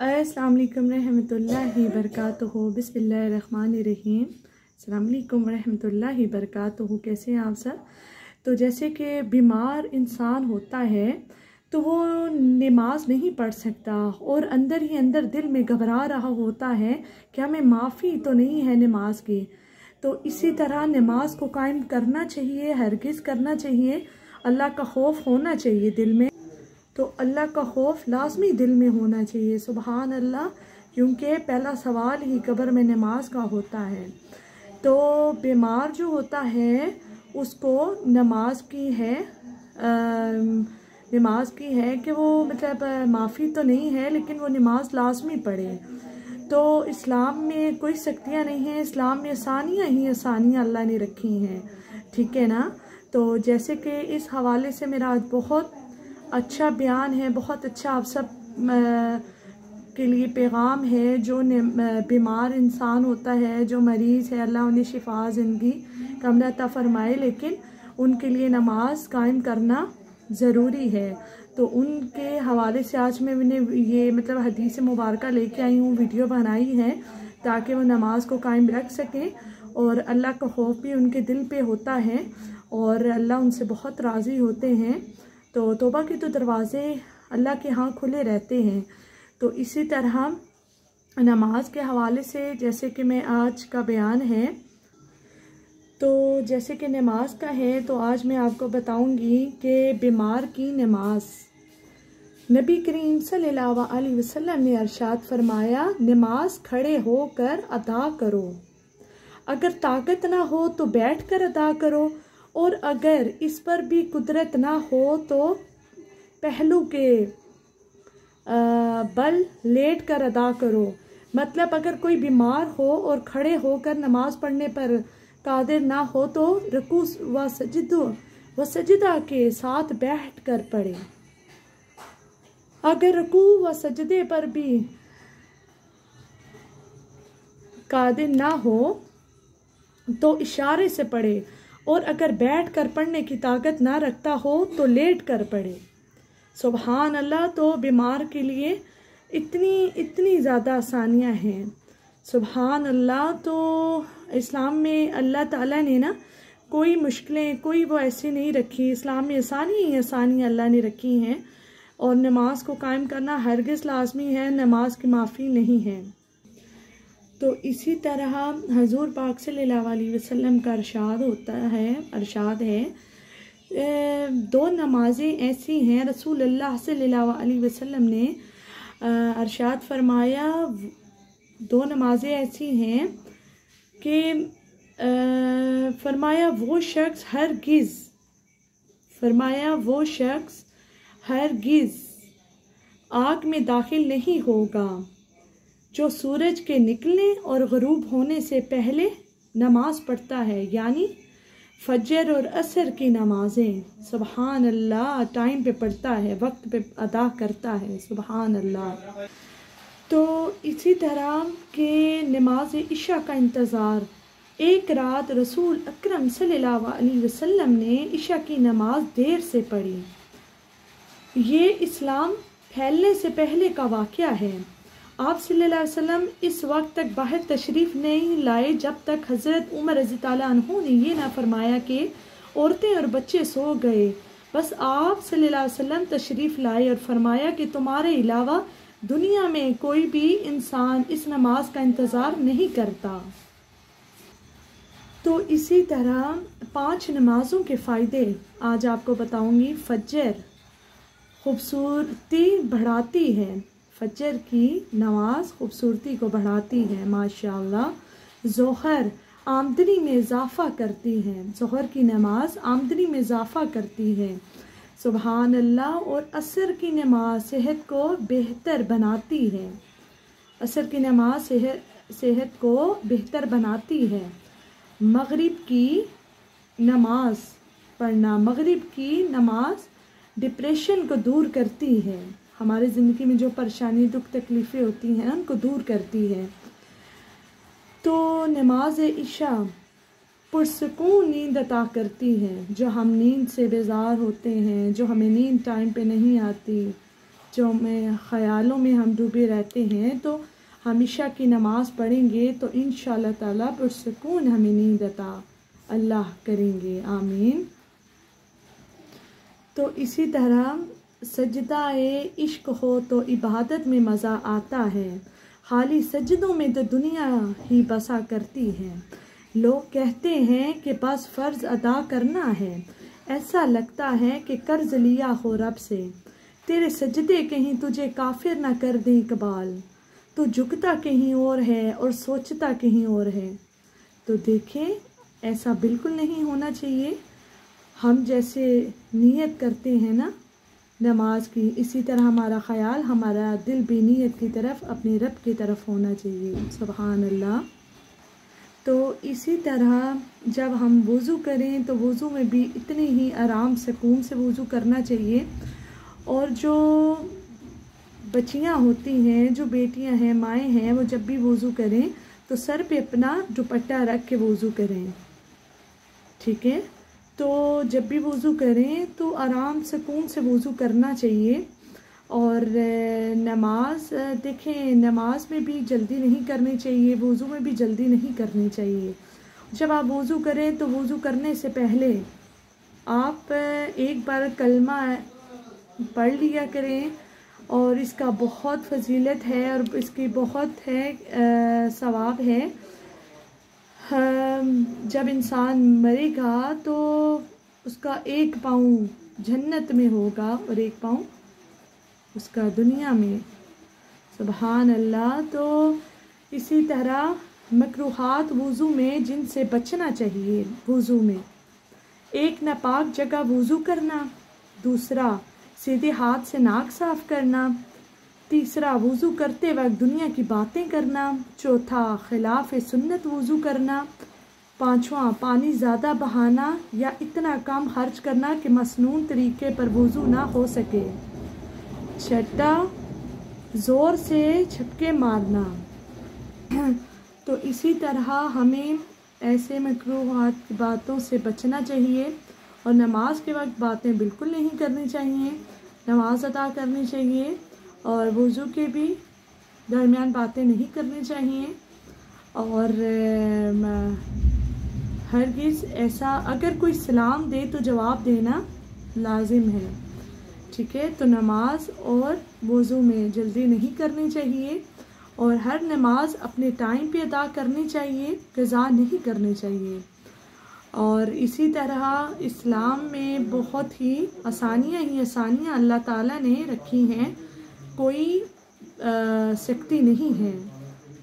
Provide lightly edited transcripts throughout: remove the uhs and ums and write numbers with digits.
अस्सलाम वालेकुम रहमतुल्लाहि बरकातुहू। बिस्मिल्लाहिर्रहमानिर्रहीम। अस्सलाम वालेकुम रहमतुल्लाहि बरकातुहू। कैसे हैं आप सब? तो जैसे कि बीमार इंसान होता है तो वो नमाज नहीं पढ़ सकता और अंदर ही अंदर दिल में घबरा रहा होता है कि हमें माफ़ी तो नहीं है नमाज की। तो इसी तरह नमाज को कायम करना चाहिए, हरगिज़ करना चाहिए। अल्लाह का खौफ होना चाहिए दिल में, तो अल्लाह का खौफ लाजमी दिल में होना चाहिए। सुबहान अल्लाह, क्योंकि पहला सवाल ही कब्र में नमाज का होता है। तो बीमार जो होता है उसको नमाज की है कि वो मतलब माफ़ी तो नहीं है लेकिन वो नमाज लाजमी पढ़े। तो इस्लाम में कोई सख्तियाँ नहीं हैं, इस्लाम में आसानियाँ ही आसानियाँ अल्लाह ने रखी हैं, ठीक है ना। तो जैसे कि इस हवाले से मेरा आज बहुत अच्छा बयान है, बहुत अच्छा आप सब के लिए पैगाम है। जो बीमार इंसान होता है, जो मरीज़ है, अल्लाह उन्हें शिफा ज़िंदगी कामयाब अता फरमाए, लेकिन उनके लिए नमाज कायम करना ज़रूरी है। तो उनके हवाले से आज मैंने ये मतलब हदीस मुबारक लेके आई हूँ, वीडियो बनाई है ताकि वो नमाज को कायम रख सकें और अल्लाह का खौफ भी उनके दिल पे होता है और अल्लाह उनसे बहुत राज़ी होते हैं। तो तौबा के तो दरवाज़े अल्लाह के यहाँ खुले रहते हैं। तो इसी तरह नमाज के हवाले से जैसे कि मैं आज का बयान है, तो जैसे कि नमाज का है, तो आज मैं आपको बताऊंगी कि बीमार की नमाज। नबी करीम सल्लल्लाहु अलैहि वसल्लम ने इरशाद फरमाया, नमाज खड़े होकर अदा करो, अगर ताकत ना हो तो बैठ कर अदा करो और अगर इस पर भी कुदरत ना हो तो पहलू के बल लेट कर अदा करो। मतलब अगर कोई बीमार हो और खड़े होकर नमाज पढ़ने पर कादिर ना हो तो रुकू व सजदा के साथ बैठ कर पढ़े। अगर रुकू व सजदे पर भी कादिर ना हो तो इशारे से पढ़े और अगर बैठ कर पढ़ने की ताकत ना रखता हो तो लेट कर पढ़े। सुबहान अल्लाह। तो बीमार के लिए इतनी ज़्यादा आसानियाँ हैं, सुबहान अल्लाह। तो इस्लाम में अल्लाह ताला ने ना कोई मुश्किलें कोई वो ऐसी नहीं रखी, इस्लाम में आसानी ही आसानी अल्लाह ने रखी हैं और नमाज को कायम करना हरगिज़ लाजमी है, नमाज की माफ़ी नहीं है। तो इसी तरह हजूर पाक सल्लल्लाहु अलैहि वसल्लम का इरशाद है, दो नमाज़ें ऐसी हैं, रसूलुल्लाह सल्लल्लाहु अलैहि वसल्लम ने इरशाद फरमाया, दो नमाज़ें ऐसी हैं कि फरमाया वो शख्स हरगिज़ आग में दाखिल नहीं होगा जो सूरज के निकलने और ग़ुरूब होने से पहले नमाज पढ़ता है, यानी फजर और असर की नमाजें। सुबहान अल्लाह, टाइम पे पढ़ता है, वक्त पे अदा करता है, सुबहान अल्लाह। तो इसी तरह के नमाज इशा का इंतज़ार, एक रात रसूल अकरम सल्लल्लाहु अलैहि वसल्लम ने इशा की नमाज देर से पढ़ी। ये इस्लाम फैलने से पहले का वाक़या है। आप सल्लल्लाहु अलैहि वसल्लम इस वक्त तक बाहर तशरीफ़ नहीं लाए जब तक हज़रत उमर रज़ी अल्लाह अन्हु ने ये ना फरमाया कि औरतें और बच्चे सो गए। बस आप सल्लल्लाहु अलैहि वसल्लम तशरीफ़ लाए और फरमाया कि तुम्हारे अलावा दुनिया में कोई भी इंसान इस नमाज का इंतज़ार नहीं करता। तो इसी तरह 5 नमाज़ों के फ़ायदे आज आपको बताऊंगी। फजर खूबसूरती बढ़ाती है, फजर की नमाज खूबसूरती को बढ़ाती है, माशाअल्लाह। ज़ोहर आमदनी में इजाफ़ा करती है, ज़ोहर की नमाज आमदनी में इजाफ़ा करती है, सुबहान अल्लाह। और असर की नमाज सेहत को बेहतर बनाती है, असर की नमाज सेहत को बेहतर बनाती है। मगरिब की नमाज पढ़ना, मगरिब की नमाज डिप्रेशन को दूर करती है, हमारे ज़िंदगी में जो परेशानी दुख तकलीफ़ें होती हैं उनको दूर करती है। तो नमाज इशा पुरसकून नींद अता करती है, जो हम नींद से बेजार होते हैं, जो हमें नींद टाइम पे नहीं आती, जो में ख़यालों में हम डूबे रहते हैं, तो हमेशा की नमाज़ पढ़ेंगे तो इंशाअल्लाह ताला पुरसुकून हमें नींद अता अल्लाह करेंगे, आमीन। तो इसी तरह सजदा-ए इश्क हो तो इबादत में मज़ा आता है, खाली सजदों में तो दुनिया ही बसा करती है। लोग कहते हैं कि बस फ़र्ज़ अदा करना है, ऐसा लगता है कि कर्ज़ लिया हो रब से। तेरे सजदे कहीं तुझे काफिर न कर दें इकबाल, तो झुकता कहीं और है और सोचता कहीं और है। तो देखें, ऐसा बिल्कुल नहीं होना चाहिए। हम जैसे नियत करते हैं ना नमाज की, इसी तरह हमारा ख़याल, हमारा दिल भी नियत की तरफ, अपने रब की तरफ होना चाहिए। सुभान अल्लाह। तो इसी तरह जब हम वज़ू करें तो वज़ू में भी इतने ही आराम सुकून से वज़ू करना चाहिए। और जो बच्चियां होती हैं, जो बेटियां हैं, माएँ हैं, वो जब भी वज़ू करें तो सर पे अपना दुपट्टा रख के वज़ू करें, ठीक है। तो जब भी वज़ू करें तो आराम सुकून से वज़ू करना चाहिए। और नमाज देखें, नमाज में भी जल्दी नहीं करनी चाहिए, वज़ू में भी जल्दी नहीं करनी चाहिए। जब आप वज़ू करें तो वज़ू करने से पहले आप एक बार कलमा पढ़ लिया करें, और इसका बहुत फजीलत है और इसकी बहुत सवाब है। जब इंसान मरेगा तो उसका एक पाँव जन्नत में होगा और एक पाँव उसका दुनिया में। सुभान अल्लाह। तो इसी तरह मकरूहात वज़ू में जिनसे बचना चाहिए, वज़ू में एक नापाक जगह वज़ू करना, दूसरा सीधे हाथ से नाक साफ़ करना, तीसरा वज़ू करते वक्त दुनिया की बातें करना, चौथा खिलाफ सुन्नत वज़ू करना, पांचवा पानी ज़्यादा बहाना या इतना कम खर्च करना कि मसनून तरीके पर वज़ू ना हो सके, छठा ज़ोर से झपके मारना। तो इसी तरह हमें ऐसे मकरूहात की बातों से बचना चाहिए, और नमाज के वक्त बातें बिल्कुल नहीं करनी चाहिए, नमाज अदा करनी चाहिए, और वज़ू के भी दरमियान बातें नहीं करनी चाहिए। और हरगिज़ ऐसा अगर कोई सलाम दे तो जवाब देना लाजिम है, ठीक है। तो नमाज और वज़ू में जल्दी नहीं करनी चाहिए, और हर नमाज अपने टाइम पे अदा करनी चाहिए, क़ज़ा नहीं करनी चाहिए। और इसी तरह इस्लाम में बहुत ही आसानियाँ अल्लाह ताला ने रखी हैं, कोई सख्ती नहीं है।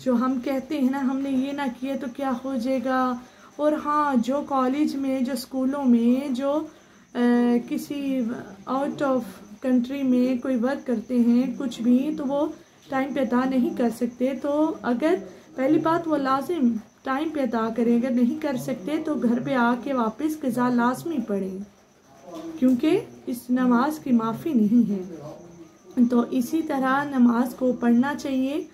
जो हम कहते हैं ना, हमने ये ना किया तो क्या हो जाएगा। और हाँ, जो कॉलेज में, जो स्कूलों में, जो किसी आउट ऑफ कंट्री में कोई वर्क करते हैं कुछ भी, तो वो टाइम पे अदा नहीं कर सकते। तो अगर पहली बात वो लाजिम टाइम पे अदा करें, अगर नहीं कर सकते तो घर पे आके वापस क़ज़ा लाजमी पढ़ें, क्योंकि इस नमाज की माफ़ी नहीं है। तो इसी तरह नमाज को पढ़ना चाहिए,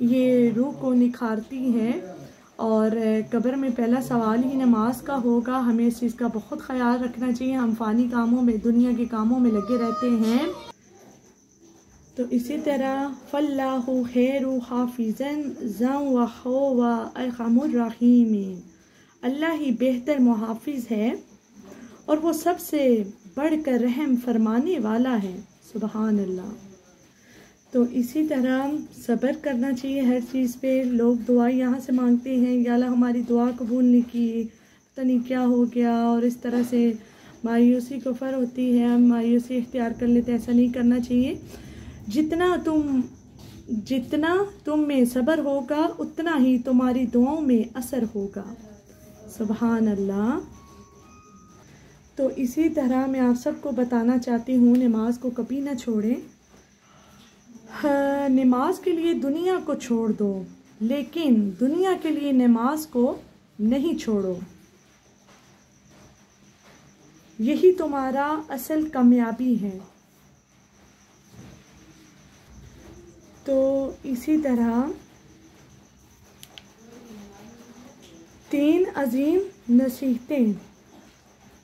ये रूह को निखारती है। और कब्र में पहला सवाल ही नमाज का होगा, हमें इस चीज़ का बहुत ख्याल रखना चाहिए। हम फ़ानी कामों में, दुनिया के कामों में लगे रहते हैं। तो इसी तरह फल्लाहु खैरु हाफिज़न ज़ं व खौ व अरहमुर रहीमीन, अल्लाह ही बेहतर मुहाफ़िज़ है और वो सबसे बढ़कर रहम फरमाने वाला है। सुबहान अल्लाह। तो इसी तरह सब्र करना चाहिए हर चीज़ पे। लोग दुआ यहाँ से मांगते हैं, या अल्लाह हमारी दुआ कबूल नहीं की, पता नहीं क्या हो गया, और इस तरह से मायूसी कुफर होती है, हम मायूसी इख्तियार कर लेते हैं। ऐसा नहीं करना चाहिए। जितना तुम में सब्र होगा उतना ही तुम्हारी दुआओं में असर होगा। सुभान अल्लाह। तो इसी तरह मैं आप सबको बताना चाहती हूँ, नमाज को कभी ना छोड़ें। हाँ, नमाज के लिए दुनिया को छोड़ दो, लेकिन दुनिया के लिए नमाज को नहीं छोड़ो। यही तुम्हारा असल कामयाबी है। तो इसी तरह 3 अजीम नसीहतें।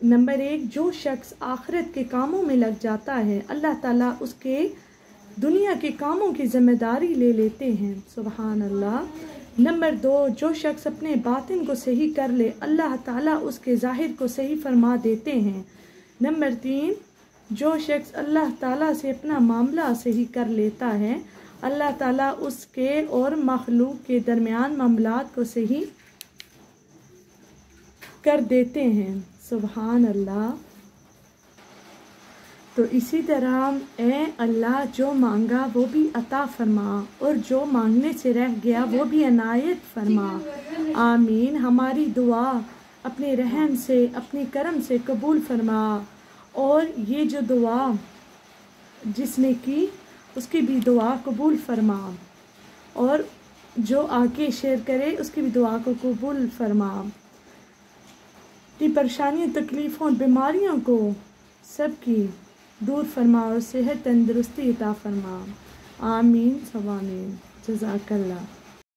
नंबर 1, जो शख्स आखिरत के कामों में लग जाता है, अल्लाह ताला उसके दुनिया के कामों की जिम्मेदारी ले लेते हैं। सुबहान अल्लाह। नंबर 2, जो शख्स अपने बातिन को सही कर ले अल्लाह ताला उसके ज़ाहिर को सही फरमा देते हैं। नंबर 3, जो शख्स अल्लाह ताला से अपना मामला सही कर लेता है अल्लाह ताला उसके और मखलूक के दरमियान मामलात को सही कर देते हैं। सुबहान अल्लाह। तो इसी तरह ए अल्लाह जो मांगा वो भी अता फरमा और जो मांगने से रह गया वो भी अनायत फरमा। आमीन। हमारी दुआ अपने रहम से अपने करम से कबूल फरमा और ये जो दुआ जिसने की उसकी भी दुआ कबूल फरमा और जो आगे शेयर करे उसकी भी दुआ को कबूल फरमा। अपनी परेशानियों तकलीफ़ों बीमारियों को सबकी दूर फरमा और सेहत तंदुरुस्ती अता फरमा। आमीन सवामीन। जज़ाकल्लाह।